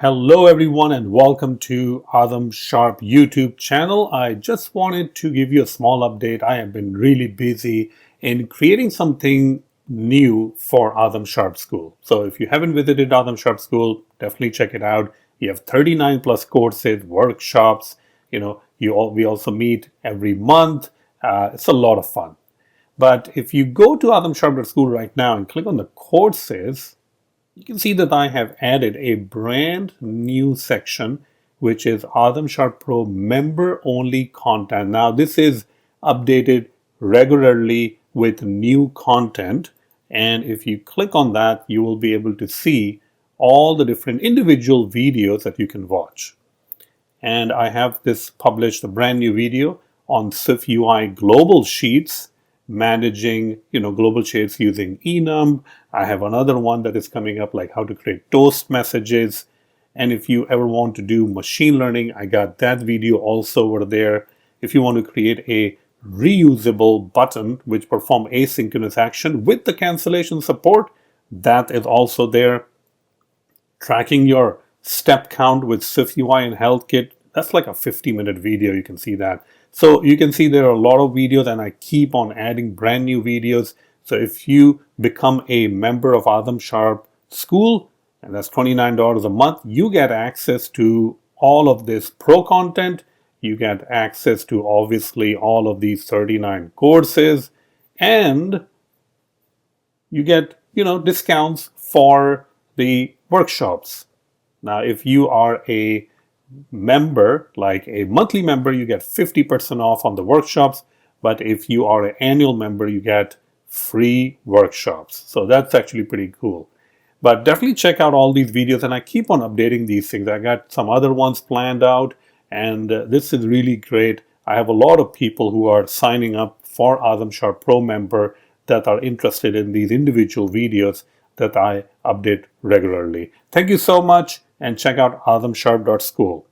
Hello everyone and welcome to AzamSharp YouTube channel. I just wanted to give you a small update. I have been really busy in creating something new for AzamSharp School. So if you haven't visited AzamSharp School, definitely check it out. You have 39 plus courses, workshops, we also meet every month. It's a lot of fun. But if you go to AzamSharp.school right now and click on the courses, you can see that I have added a brand new section, which is AzamSharp Pro member only content. Now, this is updated regularly with new content. And if you click on that, you will be able to see all the different individual videos that you can watch. And I have this published a brand new video on SwiftUI global sheets, managing global sheets using enum. I have another one that is coming up, like how to create toast messages. And if you ever want to do machine learning, I got that video also over there. If you want to create a reusable button which perform asynchronous action with the cancellation support, that is also there. Tracking your step count with SwiftUI and HealthKit, that's like a 50-minute video. You can see that. So you can see there are a lot of videos and I keep on adding brand new videos. So if you become a member of AzamSharp School, and that's $29 a month, you get access to all of this pro content. You get access to obviously all of these 39 courses, and you get, discounts for the workshops. Now, if you are a member, like a monthly member, you get 50% off on the workshops. But if you are an annual member, you get free workshops. So that's actually pretty cool. But definitely check out all these videos, and I keep on updating these things. I got some other ones planned out, and this is really great. I have a lot of people who are signing up for AzamSharp Pro member that are interested in these individual videos that I update regularly. Thank you so much, and check out AzamSharp.school.